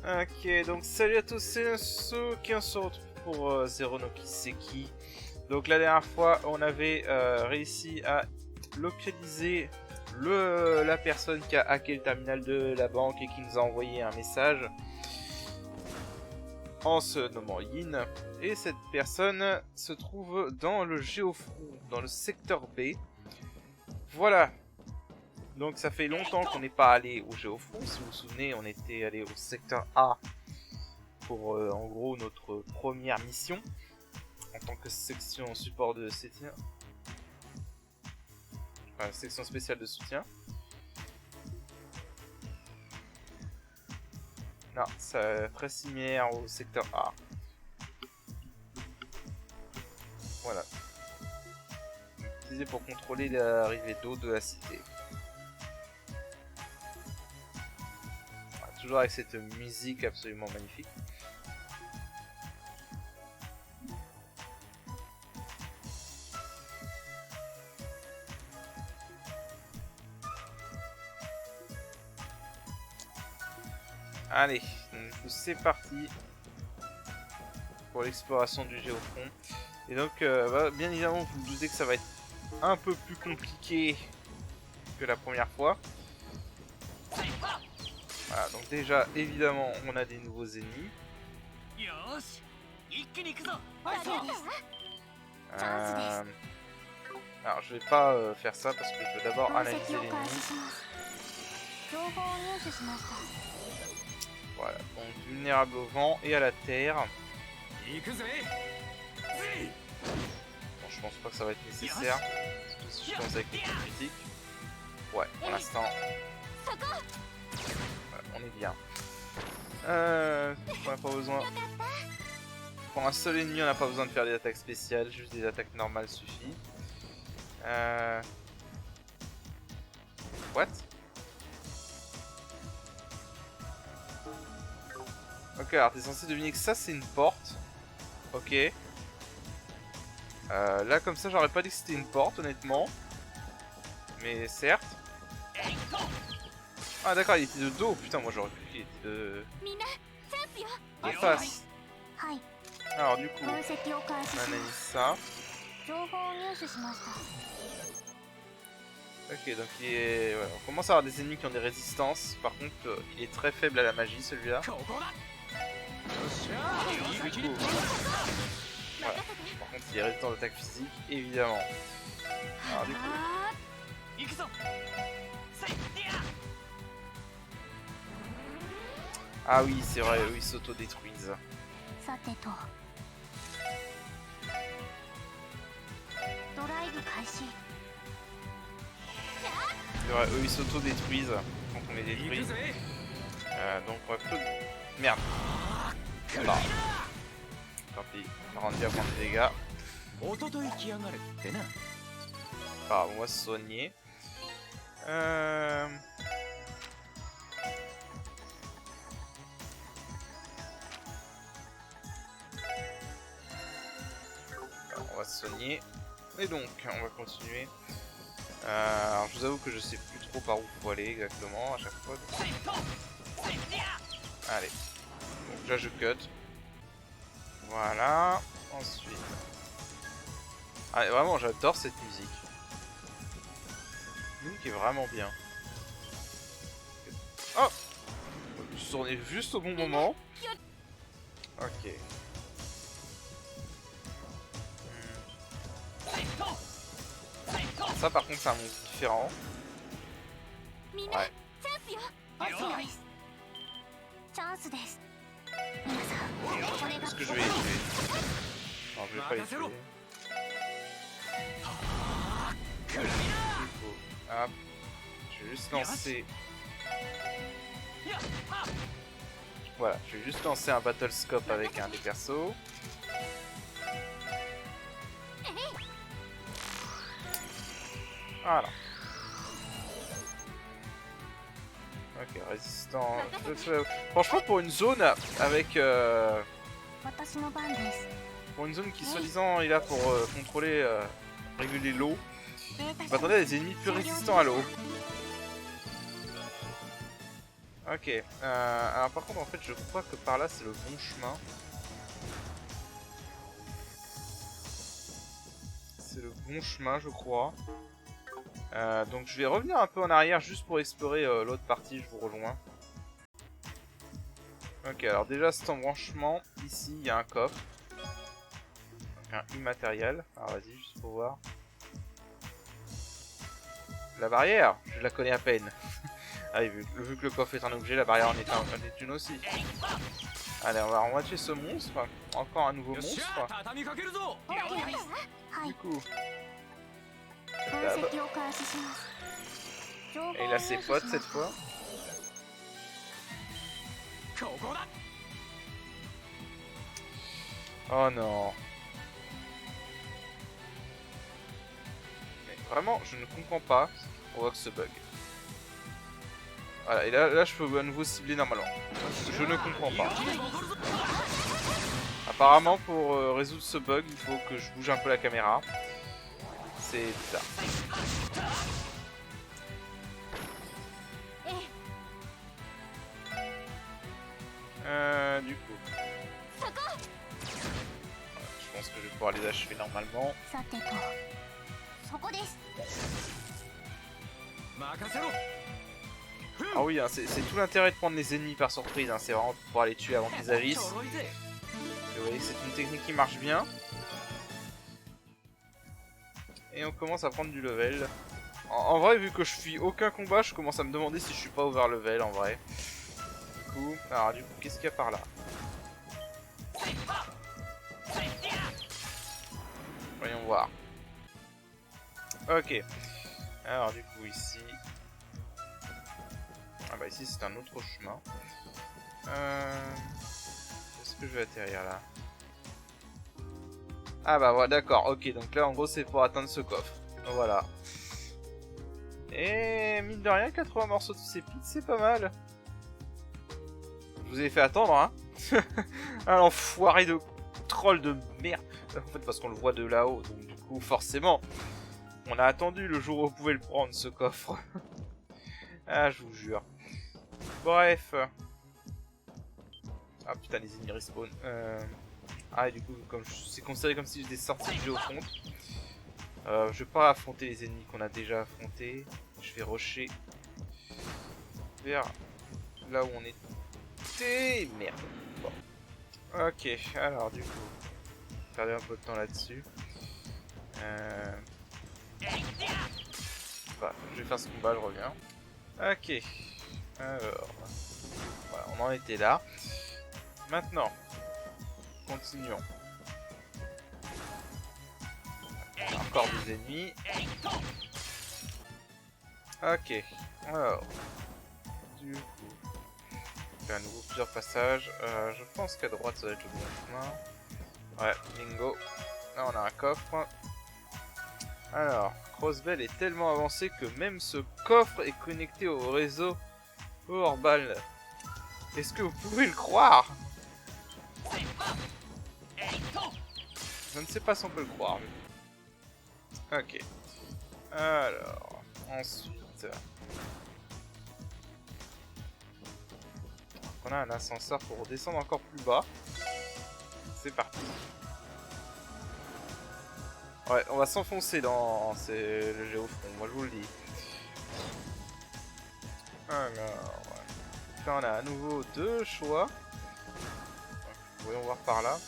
Ok, donc salut à tous, c'est Nasuki, on se retrouve pour Zero no Kiseki. Donc la dernière fois, on avait réussi à localiser la personne qui a hacké le terminal de la banque et qui nous a envoyé un message en se nommant Yin. Et cette personne se trouve dans le géofront, dans le secteur B. Voilà. Donc ça fait longtemps qu'on n'est pas allé au géofront. Si vous vous souvenez, on était allé au secteur A pour en gros notre première mission en tant que section support de soutien. Enfin, section spéciale de soutien. Non, c'est très similaire au secteur A. Voilà. Utilisé pour contrôler l'arrivée d'eau de la cité. Voilà, toujours avec cette musique absolument magnifique. Allez, c'est parti pour l'exploration du géofront. Et donc, bien évidemment, vous vous doutez que ça va être un peu plus compliqué que la première fois. Voilà, donc déjà, évidemment, on a des nouveaux ennemis. Alors, je vais pas faire ça parce que je veux d'abord analyser l'ennemi. Voilà, donc vulnérable au vent et à la terre. Bon, je pense pas que ça va être nécessaire. Surtout si je commence avec les coups critiques. Ouais, pour l'instant. Voilà, on est bien. On n'a pas besoin. Pour un seul ennemi, on n'a pas besoin de faire des attaques spéciales, juste des attaques normales suffit. What? Ok, alors t'es censé deviner que ça c'est une porte. Ok. Là comme ça j'aurais pas dit que c'était une porte honnêtement. Mais certes. Ah d'accord, il était de dos. Putain, moi j'aurais cru qu'il était de face. Alors du coup, on analyse ça. Ok, donc il est... ouais, on commence à avoir des ennemis qui ont des résistances. Par contre, il est très faible à la magie celui-là. Du coup, voilà. Par contre, il est résistant d'attaque physique, évidemment. Alors du coup... Ah oui, c'est vrai, eux ils s'auto-détruisent. C'est vrai, eux ils s'auto-détruisent quand on les détruit. Donc on va plutôt... Merde. Bah. Tant pis, on va rendre bien prendre des dégâts. Ah, on va se soigner. Alors, on va se soigner. Et donc, on va continuer. Alors, je vous avoue que je sais plus trop par où faut aller exactement à chaque fois. Allez. Donc là, je cut. Voilà. Ensuite. Ah, vraiment, j'adore cette musique. La musique est vraiment bien. Oh! Je suis tourné juste au bon moment. Ok. Ça par contre c'est un monstre différent. Ouais. Est-ce que je vais les tuer? Non, je vais pas les tuer. Du coup, hop. Je vais juste lancer... Voilà, je vais juste lancer un battle scope avec un des persos. Voilà. Ok, résistant. Franchement, pour une zone avec. Pour une zone qui, soi-disant, est là pour contrôler, réguler l'eau, je m'attendais à des ennemis plus résistants à l'eau. Ok, alors par contre en fait je crois que par là c'est le bon chemin. C'est le bon chemin je crois. Donc je vais revenir un peu en arrière juste pour explorer l'autre partie, je vous rejoins. Ok, alors déjà cet embranchement, ici il y a un coffre. Un immatériel, alors vas-y juste pour voir. La barrière, je la connais à peine. Ah oui, vu que le coffre est un objet, la barrière en est une aussi. Allez, on va tuer ce monstre. Encore un nouveau monstre. Du coup. Dab. Et il a ses potes cette fois. Oh non. Mais vraiment, je ne comprends pas ce qui provoque ce bug. Voilà, et là je peux à nouveau cibler normalement. Je ne comprends pas. Apparemment, pour résoudre ce bug, il faut que je bouge un peu la caméra. C'est bizarre. Du coup. Je pense que je vais pouvoir les achever normalement. Ah oui, hein, c'est tout l'intérêt de prendre les ennemis par surprise, hein, c'est vraiment pour pouvoir les tuer avant qu'ils agissent. Et vous voyez que c'est une technique qui marche bien. Et on commence à prendre du level. En vrai, vu que je fuis aucun combat, je commence à me demander si je suis pas over level en vrai. Du coup, alors du coup, qu'est-ce qu'il y a par là? Voyons voir. Ok. Alors du coup ici... Ah bah ici c'est un autre chemin. Est-ce que je vais atterrir là? Ah bah voilà, d'accord, ok, donc là en gros c'est pour atteindre ce coffre. Voilà. Et mine de rien, 80 morceaux de sépite, c'est pas mal. Je vous ai fait attendre, hein. Un enfoiré de troll de merde. En fait, parce qu'on le voit de là-haut, donc du coup, forcément, on a attendu le jour où vous pouvez le prendre, ce coffre. Ah, je vous jure. Bref. Ah putain, les ennemis respawn. Ah, et du coup, comme c'est considéré comme si j'étais sorti du jeu au front. Je vais pas affronter les ennemis qu'on a déjà affrontés. Je vais rusher vers là où on était. Merde. Bon. Ok, alors du coup, perdre un peu de temps là-dessus. Bah, je vais faire ce combat, je reviens. Ok. Alors, voilà, on en était là. Maintenant, continuons. Encore des ennemis. Ok. Alors, du coup, fait à nouveau plusieurs passages. Je pense qu'à droite ça va être le bon chemin. Ouais, bingo. Là on a un coffre. Alors, Crossbell est tellement avancé que même ce coffre est connecté au réseau Powerball. Est-ce que vous pouvez le croire? Je ne sais pas si on peut le croire. Mais... Ok. Alors, ensuite... On a un ascenseur pour descendre encore plus bas. C'est parti. Ouais, on va s'enfoncer dans le géofront, moi je vous le dis. Alors, là on a à nouveau deux choix. Voyons voir par là.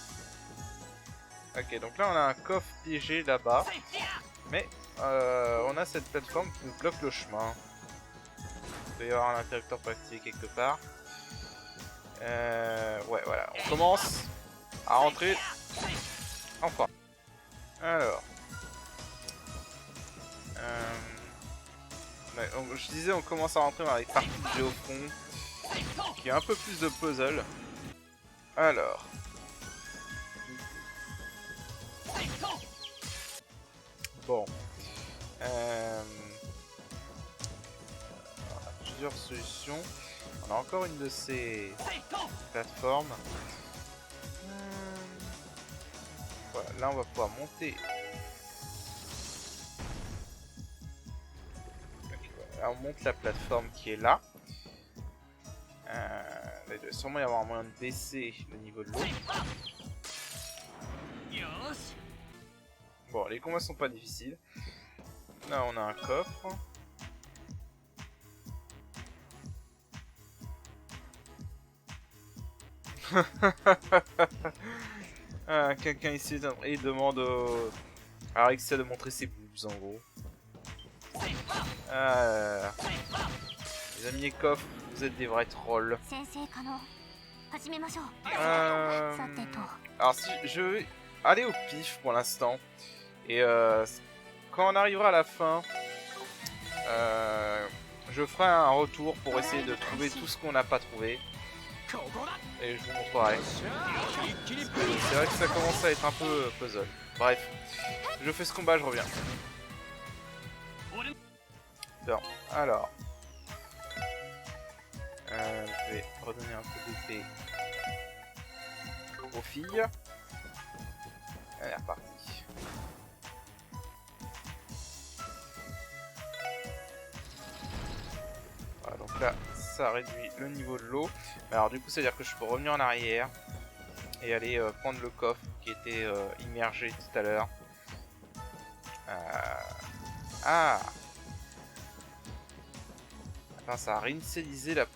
Ok, donc là on a un coffre piégé là-bas. Mais on a cette plateforme qui nous bloque le chemin. Il doit y avoir un interrupteur pour activer quelque part. Ouais, voilà, on commence à rentrer. Enfin. Alors. Je disais, on commence à rentrer dans les parties de géofront qui a un peu plus de puzzle. Alors. Bon. On a plusieurs solutions. On a encore une de ces plateformes. Voilà, là on va pouvoir monter. Okay, voilà, là on monte la plateforme qui est là. Il doit sûrement y avoir un moyen de baisser le niveau de l'eau. Bon, les combats sont pas difficiles. Là, on a un coffre. Ah, quelqu'un ici et demande à Rexia de montrer ses boobs en gros. Les amis et coffres, vous êtes des vrais trolls. Alors si je vais aller au pif pour l'instant. Et quand on arrivera à la fin, je ferai un retour pour essayer de trouver tout ce qu'on n'a pas trouvé. Et je vous montrerai. C'est vrai que ça commence à être un peu puzzle. Bref, je fais ce combat, je reviens. Bon, alors. Je vais redonner un peu d'épée aux filles. Allez, reparti. Voilà, donc là, ça réduit le niveau de l'eau. Alors du coup, ça veut dire que je peux revenir en arrière et aller prendre le coffre qui était immergé tout à l'heure. Ah! Attends, ça a réinitialisé la...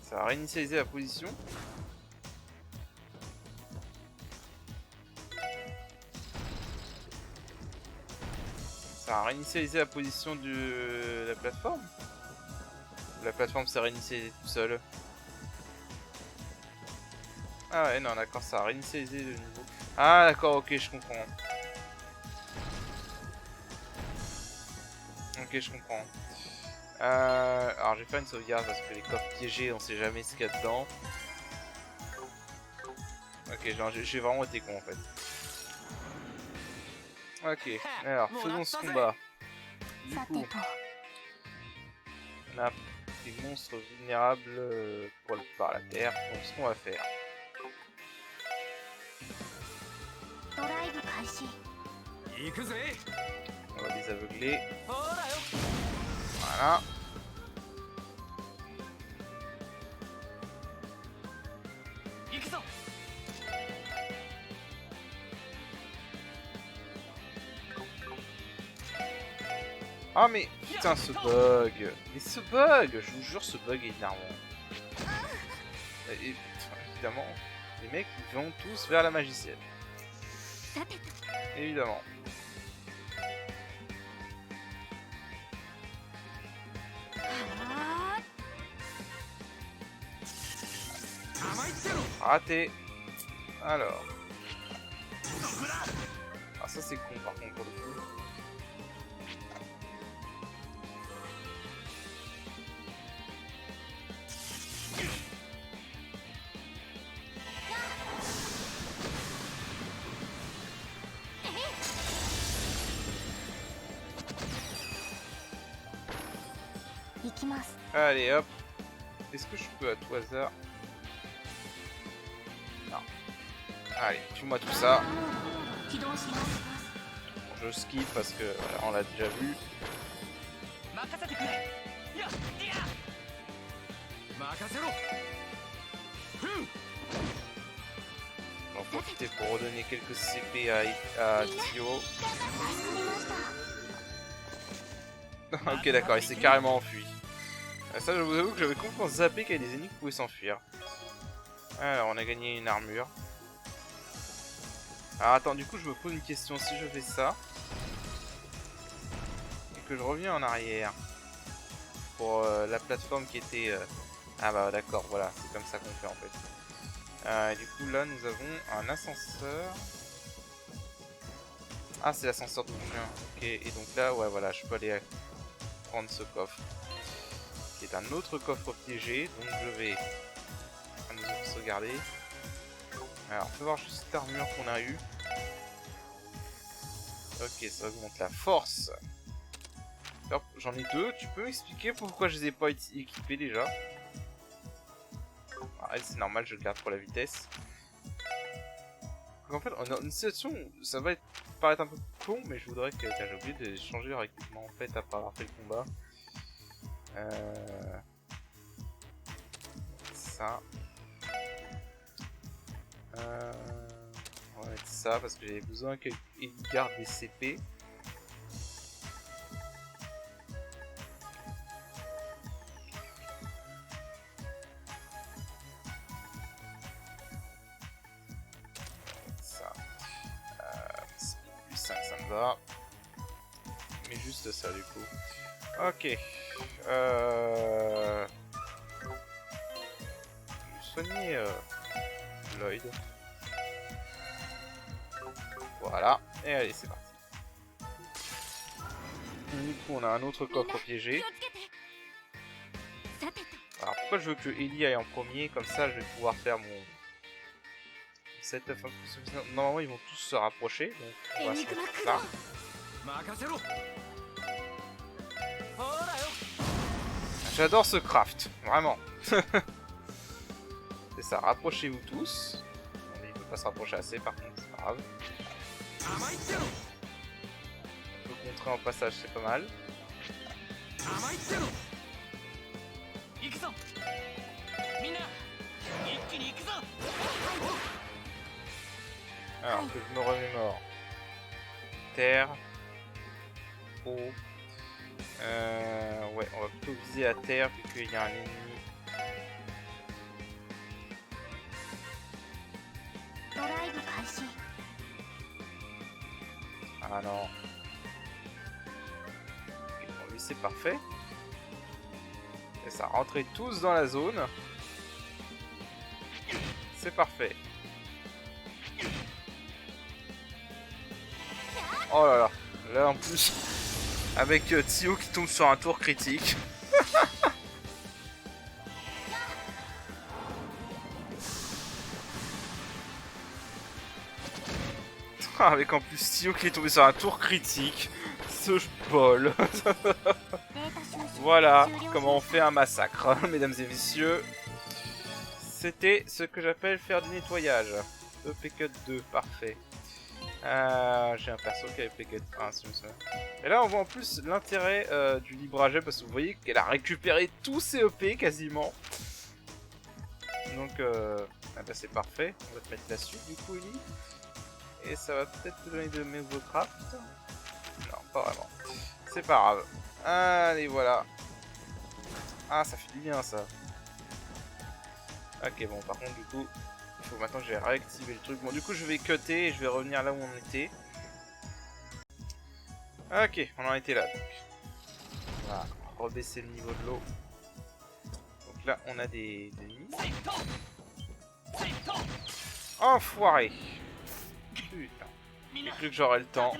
Ça a réinitialisé la position. Ça a réinitialisé la position de la plateforme. La plateforme s'est réinitialisée tout seul. Ah ouais, non, d'accord, ça a réinitialisé le niveau. Ah d'accord, ok, je comprends. Ok, je comprends. Alors, je vais faire une sauvegarde parce que les coffres piégés, on sait jamais ce qu'il y a dedans. Ok, j'ai vraiment été con en fait. Ok, alors, faisons ce combat. Du coup, on a des monstres vulnérables par la terre. Donc, ce qu'on va faire. On va les aveugler. Voilà. Ah mais putain ce bug. Mais ce bug, je vous jure ce bug est énervant. Et, évidemment, les mecs ils vont tous vers la magicienne. Évidemment. Raté. Alors. Ah ça c'est con par contre pour le coup. Allez hop. Est-ce que je peux à tout hasard? Non. Allez, tue-moi tout ça. Bon, je skip parce que voilà, on l'a déjà vu. J'en profiter pour redonner quelques CP à Tio. Ok d'accord, il s'est carrément enfui. Ça je vous avoue que j'avais complètement zappé qu'il y avait des ennemis qui pouvaient s'enfuir. Alors on a gagné une armure. Alors attends, du coup je me pose une question, si je fais ça et que je reviens en arrière pour la plateforme qui était... Ah bah d'accord, voilà, c'est comme ça qu'on fait en fait. Du coup là nous avons un ascenseur. Ah c'est l'ascenseur de chien, ok, et donc là ouais voilà, je peux aller prendre ce coffre. Qui est un autre coffre piégé, donc je vais nous sauvegarder. Alors, on peut voir juste cette armure qu'on a eue. Ok, ça augmente la force. J'en ai deux, tu peux m'expliquer pourquoi je les ai pas équipés déjà? Ah, c'est normal, je le garde pour la vitesse. Donc, en fait, on a une situation où ça va paraître un peu con, mais je voudrais que... J'ai oublié de changer leur équipement en fait après avoir fait le combat. ça. On va mettre ça parce que j'avais besoin qu'il garde des CP. Ça. Plus 5, ça me va. Mais juste ça du coup. Ok. Je vais soigner Lloyd. Voilà. Et allez, c'est parti. Du coup, on a un autre coffre piégé. Alors, pourquoi je veux que Ellie aille en premier? Comme ça, je vais pouvoir faire mon setup. Normalement, ils vont tous se rapprocher. Donc, on va se mettre là. J'adore ce craft, vraiment. C'est ça, rapprochez-vous tous. Il ne peut pas se rapprocher assez, par contre, c'est pas grave. On peut contrer en passage, c'est pas mal. Alors que je me remémore. Terre. Eau. Ouais, on va plutôt viser à terre vu qu'il y a un ennemi. Ah non. Okay, bon, lui c'est parfait. Et ça, rentrez tous dans la zone. C'est parfait. Oh là là. Là en plus, avec Tio qui tombe sur un tour critique. Avec en plus Tio qui est tombé sur un tour critique. Ce bol. Voilà comment on fait un massacre, mesdames et messieurs. C'était ce que j'appelle faire du nettoyage. EP-cut 2, parfait. J'ai un perso qui avait EP-cut 1, si je me souviens. Et là, on voit en plus l'intérêt du librage, parce que vous voyez qu'elle a récupéré tous ses EP quasiment. Donc, ah bah, c'est parfait. On va te mettre la suite du coup, Ellie. Et ça va peut-être te donner de nouveaux crafts. Non, pas vraiment. C'est pas grave. Allez, voilà. Ah, ça fait du bien ça. Ok, bon, par contre, du coup, il faut maintenant que j'ai réactivé le truc. Bon, du coup, je vais cutter et je vais revenir là où on était. Ok, on en était là. Donc. On va rebaisser le niveau de l'eau. Donc là, on a des ennemis. Enfoiré! Putain. J'ai cru que j'aurais le temps.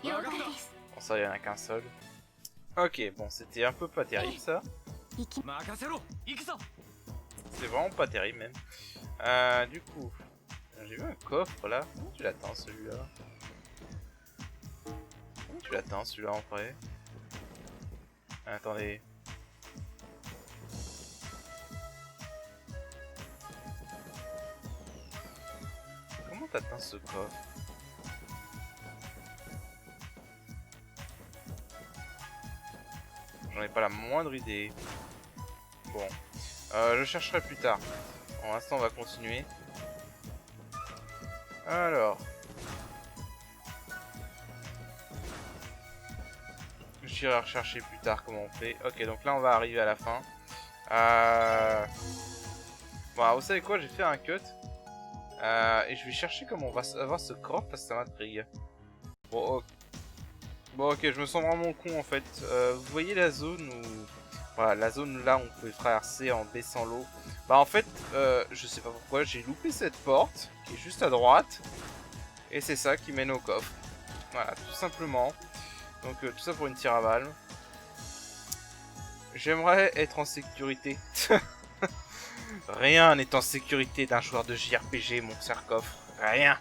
Bon, ça, il n'y en a qu'un seul. Ok, bon, c'était un peu pas terrible ça. C'est vraiment pas terrible même. Du coup, j'ai vu un coffre là. Comment tu l'attends celui-là? Comment tu l'attends celui-là en vrai? Attendez. Comment t'atteins ce coffre? J'en ai pas la moindre idée. Bon. Je chercherai plus tard. Pour l'instant, on va continuer. Alors. J'irai rechercher plus tard comment on fait. Ok, donc là, on va arriver à la fin. Bon, alors, vous savez quoi? J'ai fait un cut. Et je vais chercher comment on va avoir ce coffre parce que ça m'intrigue. Bon, ok. Bon, ok, je me sens vraiment con en fait. Vous voyez la zone où... Voilà, la zone là où on pouvait traverser en baissant l'eau. Bah en fait, je sais pas pourquoi, j'ai loupé cette porte qui est juste à droite. Et c'est ça qui mène au coffre. Voilà, tout simplement. Donc tout ça pour une tire à balles. J'aimerais être en sécurité. Rien n'est en sécurité d'un joueur de JRPG, mon cher coffre. Rien.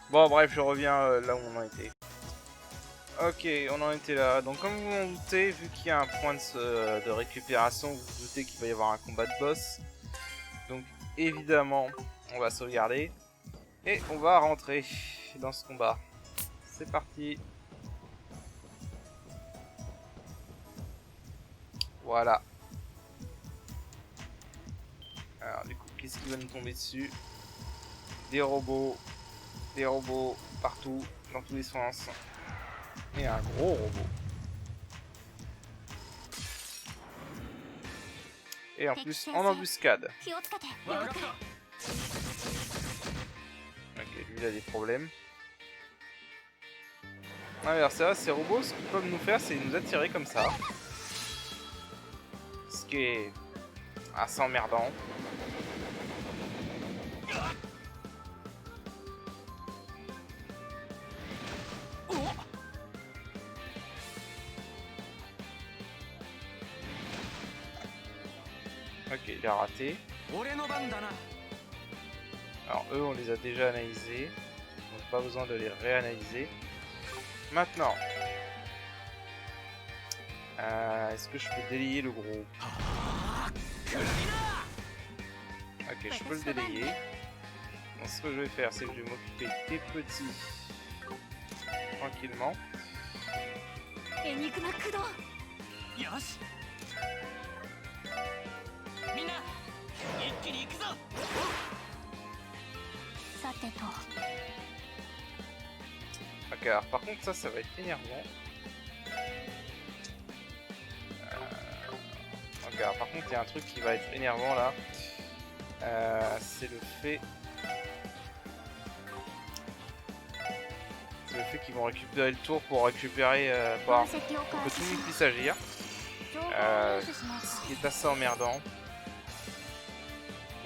Bon bref, je reviens là où on en était. Ok, on en était là. Donc comme vous en doutez, vu qu'il y a un point de récupération, vous vous doutez qu'il va y avoir un combat de boss. Donc évidemment, on va sauvegarder. Et on va rentrer dans ce combat. C'est parti. Voilà. Alors du coup, qu'est-ce qui va nous tomber dessus? Des robots partout, dans tous les sens. Et un gros robot. Et en plus en embuscade. Ok, lui il a des problèmes. Ah, alors c'est vrai, ces robots, ce qu'ils peuvent nous faire, c'est nous attirer comme ça. Ce qui est assez emmerdant. Ok, il a raté. Alors eux, on les a déjà analysés. Donc pas besoin de les réanalyser. Maintenant, est-ce que je peux délayer le gros? Ok, je peux le délayer. Donc ce que je vais faire, c'est que je vais m'occuper des petits tranquillement. Ok, alors par contre ça va être énervant. Ok, alors par contre il y a un truc qui va être énervant là. C'est le fait... qu'ils vont récupérer le tour pour récupérer... pour que tout le monde puisse agir. Ce qui est assez emmerdant.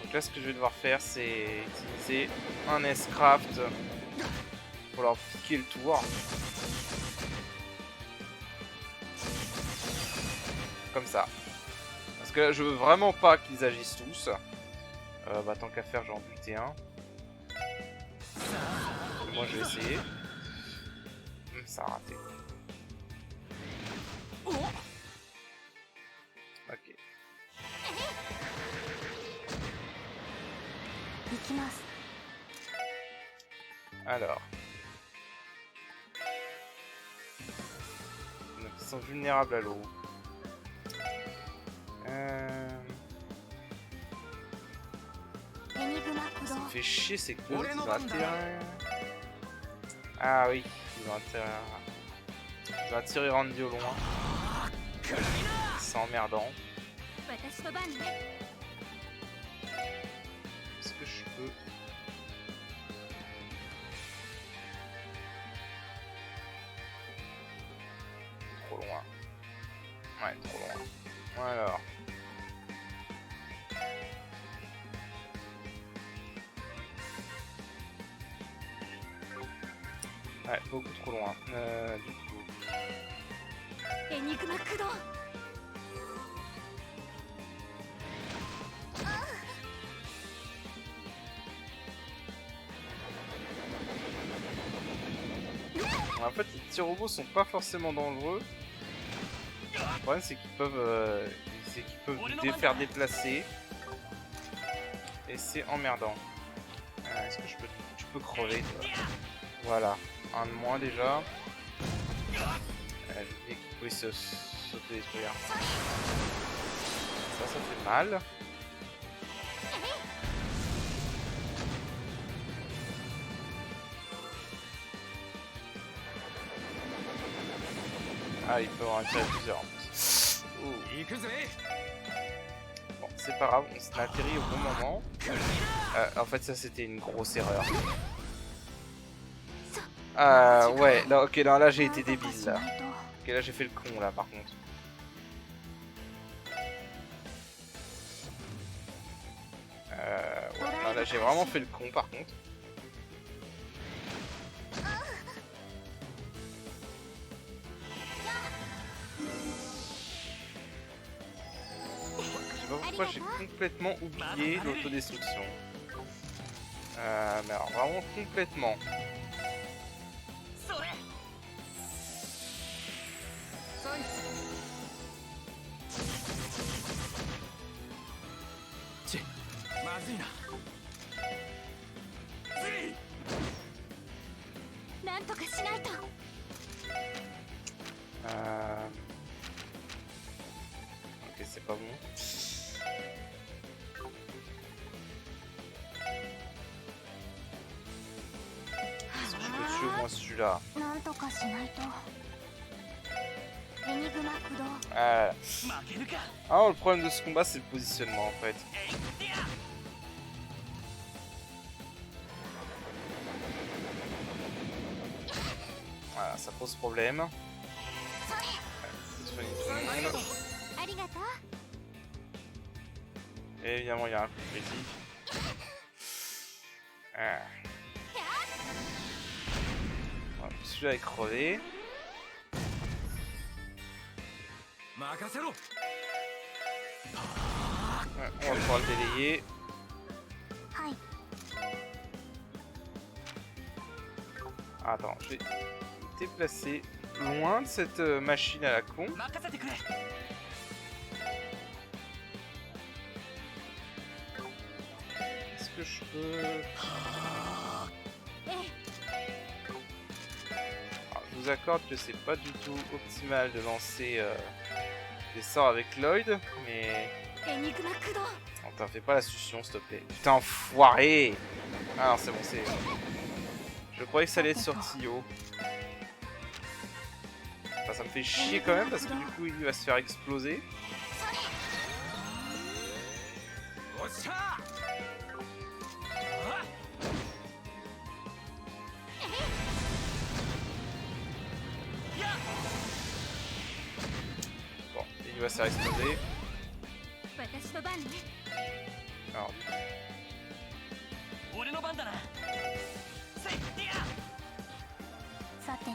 Donc là ce que je vais devoir faire c'est utiliser un S-Craft pour leur piquer le tour. Comme ça. Parce que là, je veux vraiment pas qu'ils agissent tous. Bah tant qu'à faire, j'en buter un. Moi je vais essayer. Ça a raté. Ok. Alors. Donc ils sont vulnérables à l'eau. Ça me fait chier, c'est que ils ont intérêt... Ah oui, ils ont attiré Randy au loin. C'est emmerdant. Est-ce que je peux... Trop loin. Ouais, trop loin. Alors... Ouais, beaucoup trop loin. Du coup... En fait, les petits robots sont pas forcément dangereux. Le problème, c'est qu'ils peuvent, nous faire déplacer. Et c'est emmerdant. Est-ce que tu peux crever, toi? Voilà, un de moins déjà. J'ai oublié qu'il pouvait s'auto-détruire. Ça fait mal. Ah, il peut en tirer plusieurs en plus. Bon, c'est pas grave, on s'est atterri au bon moment. En fait, ça c'était une grosse erreur. Ouais, là, ok, là j'ai été débile là. Ok, là j'ai fait le con là par contre. Ouais, là j'ai vraiment fait le con par contre. Je sais pas pourquoi j'ai complètement oublié l'autodestruction. Mais alors vraiment complètement. Ok, c'est pas bon. moi celui-là. なんとかしないと。エニグマ駆動。 Ah. Alors le problème de ce combat c'est le positionnement en fait. Voilà, ça pose problème. Faut soigner tout le monde. ありがとう。 Et évidemment il y a un coup critique. Ah. Voilà, celui-là est crevé. Ouais, on va pouvoir le délayer. はい。 Attends, je vais me déplacer loin de cette machine à la con. Est-ce que je peux... Alors, je vous accorde que c'est pas du tout optimal de lancer des sorts avec Lloyd, mais... エニグマ駆動。 On t'en fais pas la succion s'il te plaît. Putain enfoiré. Ah non c'est bon c'est... Je croyais que ça allait être sorti haut. Enfin ça me fait chier quand même parce que du coup il va se faire exploser. Bon, il va se faire exploser. 私の番ね。 Alors, 俺の番だな。せいや。さてと、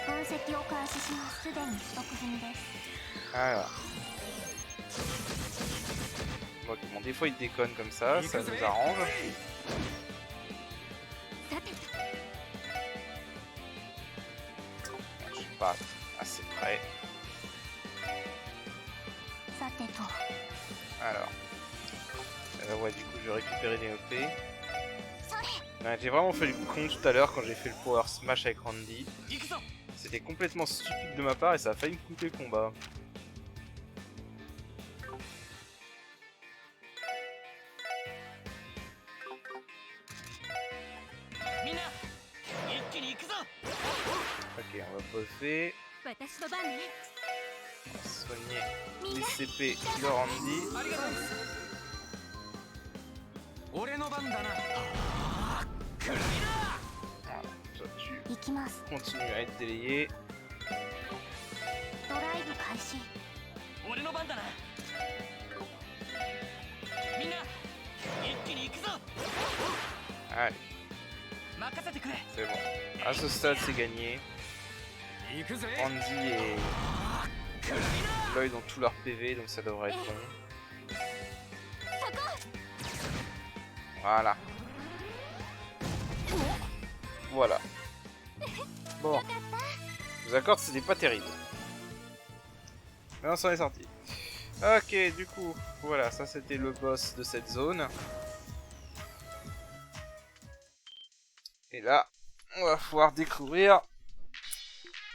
分析を開始します。すでに取得済みです。 alors. Bon, bon, des fois il déconne comme ça nous arrange. さてと、 Je suis pas assez près. さてと。 Alors. Ouais, du coup, je vais récupérer des OP. Ouais, j'ai vraiment fait le con tout à l'heure quand j'ai fait le Power Smash avec Randy. C'était complètement stupide de ma part et ça a failli me coûter le combat. Ok, on va buffer. 私の番ね。 On va soigner les CP de Randy. 俺の番だな。 Voilà, toi, tu 行きます。 continues à être délayé. ドライブ開始。 俺の番だな。みんな一気に行くぞ。 Allez, 任せてくれ。 c'est bon. À ce stade, c'est gagné. 行くぜ。 Randy et Lloyd ont tout leur PV, donc ça devrait être bon. Voilà. Voilà. Bon. Je vous accorde, c'était pas terrible. Mais on s'en est sorti. Ok, du coup, voilà, ça c'était le boss de cette zone. Et là, on va pouvoir découvrir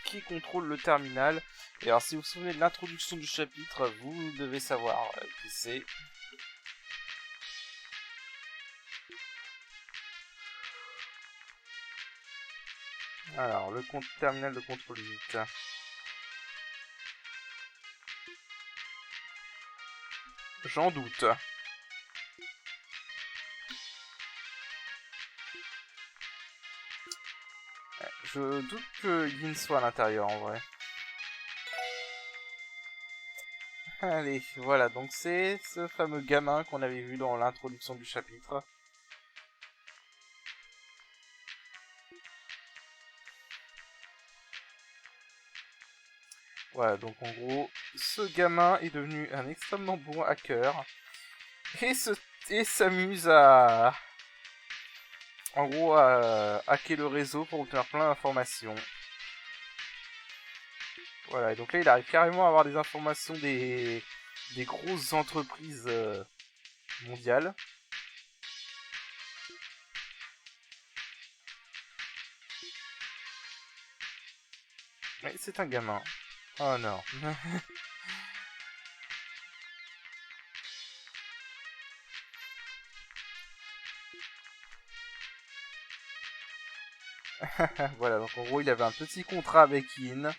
qui contrôle le terminal. Et alors, si vous vous souvenez de l'introduction du chapitre, vous devez savoir qui c'est. Alors, le terminal de contrôle vite. J'en doute. Je doute que Yin soit à l'intérieur en vrai. Allez, voilà, donc c'est ce fameux gamin qu'on avait vu dans l'introduction du chapitre. Voilà, donc en gros, ce gamin est devenu un extrêmement bon hacker et s'amuse à... En gros, à hacker le réseau pour obtenir plein d'informations. Voilà, et donc là, il arrive carrément à avoir des informations des grosses entreprises mondiales. Mais c'est un gamin. Oh non. Voilà, donc en gros, il avait un petit contrat avec In.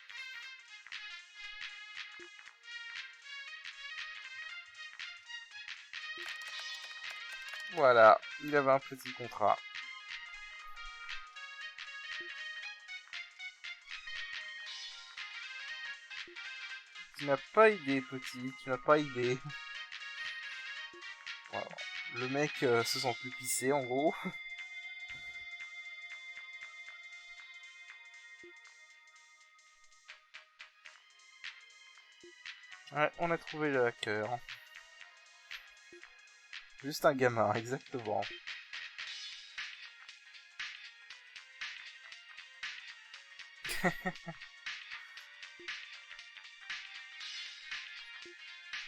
Voilà, il avait un petit contrat. Tu n'as pas idée, petit, tu n'as pas idée. Voilà. Le mec se sent plus pissé, en gros. Ouais, on a trouvé le hacker. Juste un gamin, exactement.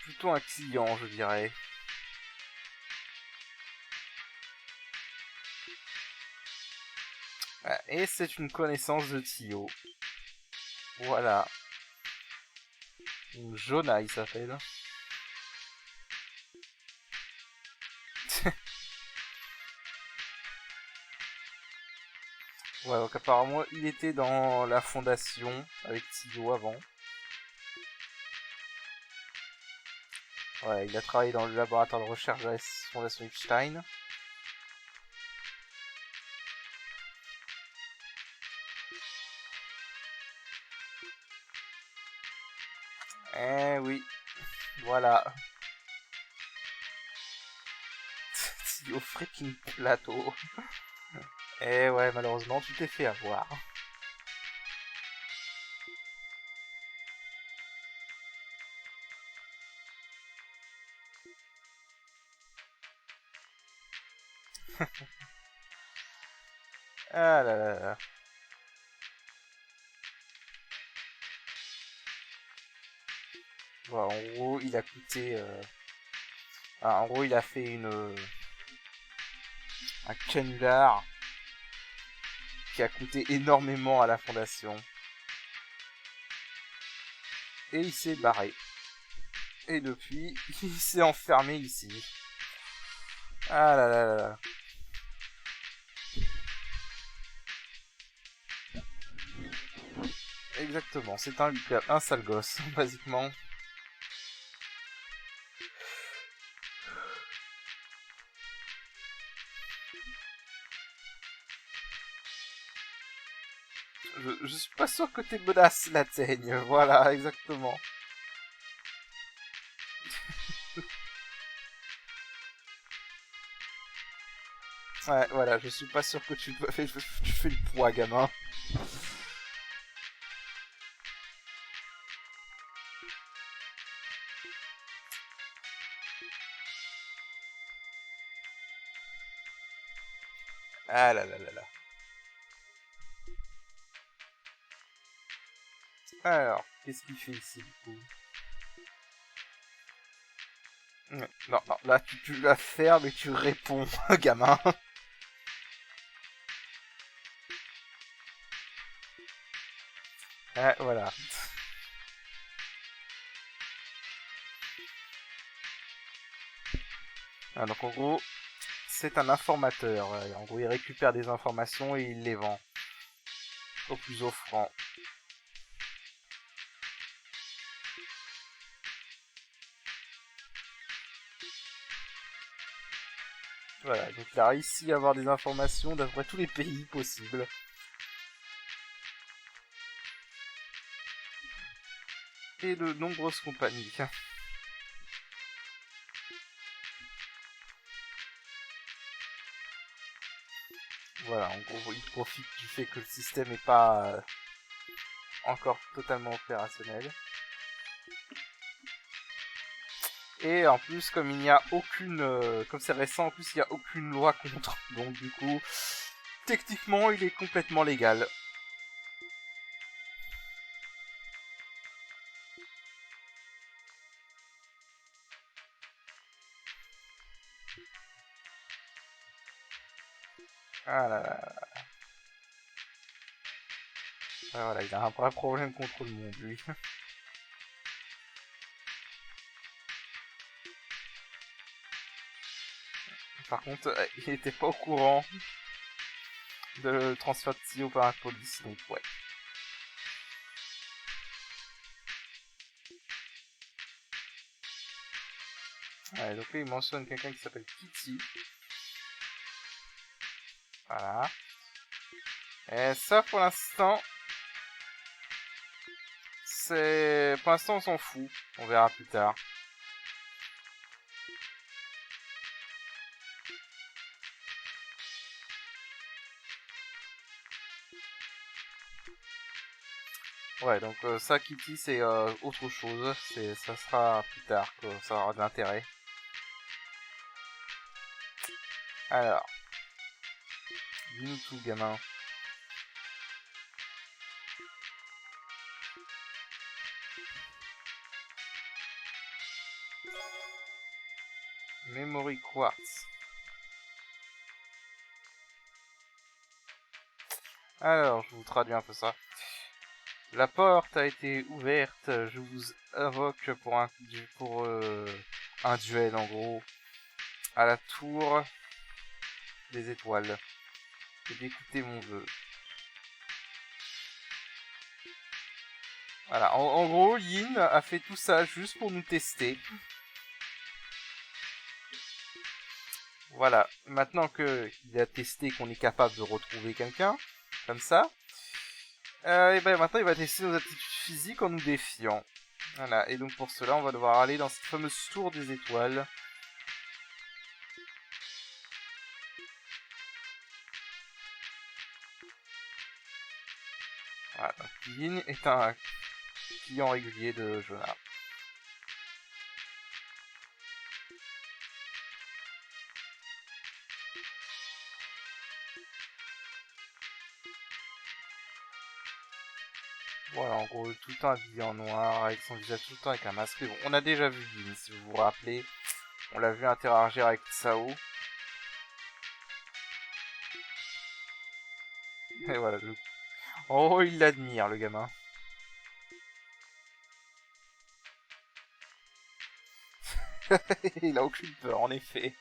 Plutôt un client, je dirais. Ah, et c'est une connaissance de Tio. Voilà. Jonah, il s'appelle. Ouais, donc apparemment, il était dans la fondation avec Tio avant. Ouais, il a travaillé dans le laboratoire de recherche de la fondation Epstein. Eh oui, voilà. Tio freaking plateau. Eh ouais, malheureusement, tu t'es fait avoir. Ah là là là. Voilà, en gros, il a coûté... Ah, en gros, il a fait un canular qui a coûté énormément à la fondation. Et il s'est barré. Et depuis, il s'est enfermé ici. Ah là là là là. Exactement, c'est un sale gosse, basiquement. Je suis pas sûr que tes menaces l'atteignent, voilà, exactement. Ouais, voilà, je suis pas sûr que tu fais le poids, gamin. Ah là là là là. Alors, qu'est-ce qu'il fait ici, du coup? Non, non, là, tu la fermes et tu réponds, gamin. Ah, voilà. Ah, donc, en gros, c'est un informateur. En gros, il récupère des informations et il les vend au plus offrant. Voilà, donc il a réussi à avoir des informations d'après tous les pays possibles. Et de nombreuses compagnies. Voilà, en gros, il profite du fait que le système n'est pas encore totalement opérationnel. Et en plus, comme il n'y a aucune... comme c'est récent, en plus, il n'y a aucune loi contre. Donc du coup, techniquement, il est complètement légal. Ah là là. Ah, voilà, il a un vrai problème contre le monde, lui. Par contre, il était pas au courant de transfert de CEO par la police, donc ouais. Ouais, donc là il mentionne quelqu'un qui s'appelle Kitty. Voilà. Et ça pour l'instant, c'est... Pour l'instant on s'en fout, on verra plus tard. Ouais, donc ça, Kitty, c'est autre chose. Ça sera plus tard que ça aura de l'intérêt. Alors, dis-nous tout, gamin. Memory Quartz. Alors, je vous traduis un peu ça. La porte a été ouverte. Je vous invoque pour un duel, en gros, à la tour des étoiles. Et d'écouter mon vœu. Voilà, en gros, Yin a fait tout ça juste pour nous tester. Voilà, maintenant qu'il a testé qu'on est capable de retrouver quelqu'un, comme ça, et ben maintenant il va tester nos aptitudes physiques en nous défiant. Voilà, et donc pour cela on va devoir aller dans cette fameuse tour des étoiles. Voilà, donc Yin est un client régulier de Jonah. Voilà, en gros, tout le temps habillé en noir, avec son visage tout le temps avec un masque. Bon, on a déjà vu Yin, si vous vous rappelez. On l'a vu interagir avec Tsao. Et voilà, oh, il l'admire, le gamin. Il a aucune peur, en effet.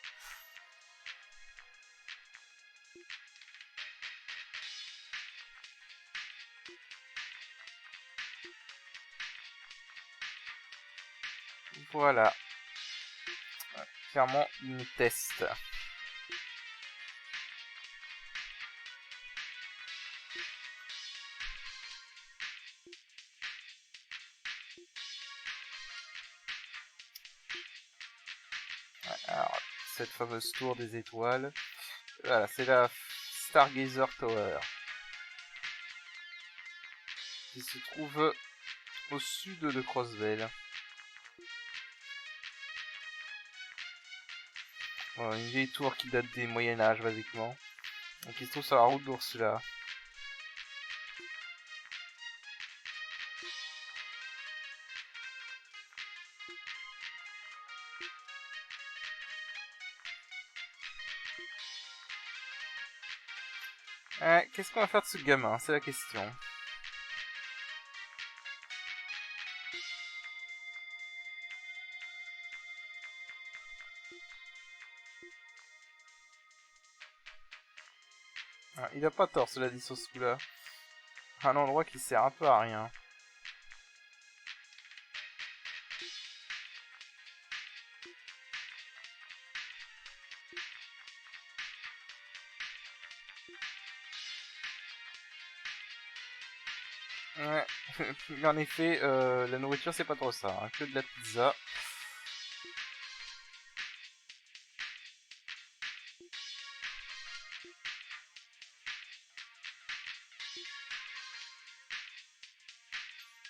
Voilà. Clairement, il nous teste. Alors, cette fameuse tour des étoiles. Voilà, c'est la Stargazer Tower. Qui se trouve au sud de Crossbell. Voilà, une vieille tour qui date des Moyen-Âge, basiquement. Donc, qui se trouve sur la route d'Ursula. Qu'est-ce qu'on va faire de ce gamin? C'est la question. Ah, il a pas tort, cela dit, sur ce coup-là. Un endroit qui sert un peu à rien. Ouais, en effet, la nourriture c'est pas trop ça, hein. Que de la pizza.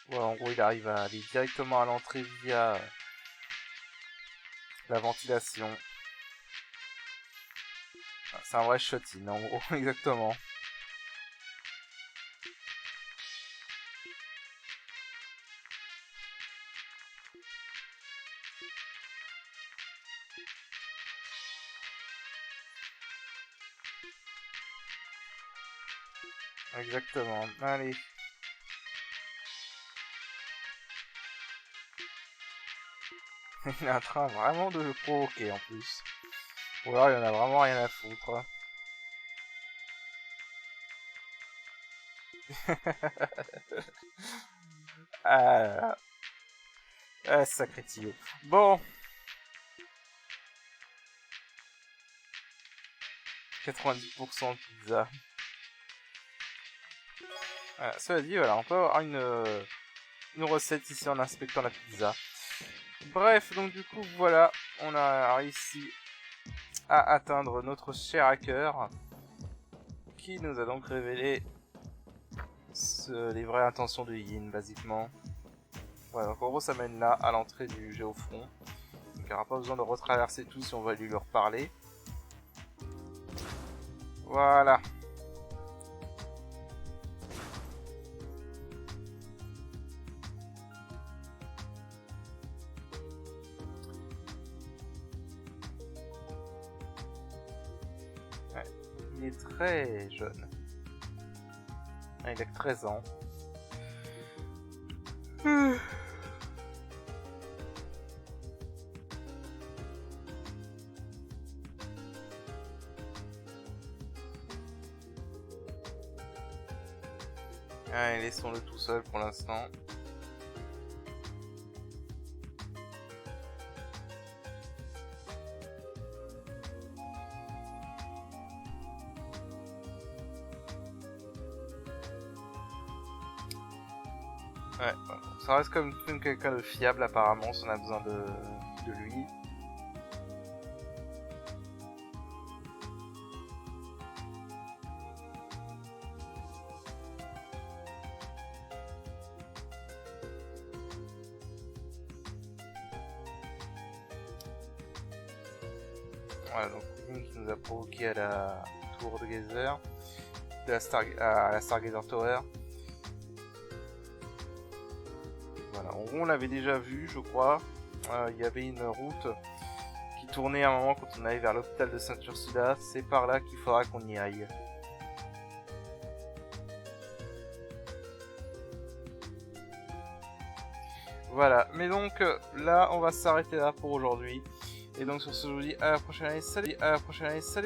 Ouais, en gros il arrive à aller directement à l'entrée via la ventilation. C'est un vrai shot-in en gros, exactement. Exactement, allez. Il est en train vraiment de le provoquer en plus. Ou alors il en a vraiment rien à foutre. Ah, sacré Tio. Bon. 90% de pizza. Cela dit, voilà, on peut avoir une recette ici en inspectant la pizza. Bref, donc du coup, voilà, on a réussi à atteindre notre cher hacker, qui nous a donc révélé les vraies intentions de Yin, basiquement. Voilà, donc en gros, ça mène là, à l'entrée du Géofront. Donc il n'y aura pas besoin de retraverser tout si on va lui leur parler. Voilà. Ouais, il est très jeune. Ah, il a que 13 ans. Allez, laissons-le tout seul pour l'instant. Ouais, voilà. Ça reste comme quelqu'un de fiable apparemment, si on a besoin de lui. Voilà, donc qui nous a provoqué à la tour de Geyser, à la Stargazer Tower. Voilà, en gros on l'avait déjà vu, je crois. Il y avait une route qui tournait à un moment quand on allait vers l'hôpital de Saint-Ursula. C'est par là qu'il faudra qu'on y aille. Voilà, mais donc là on va s'arrêter là pour aujourd'hui. Et donc sur ce je vous dis à la prochaine année, salut, à la prochaine année, salut.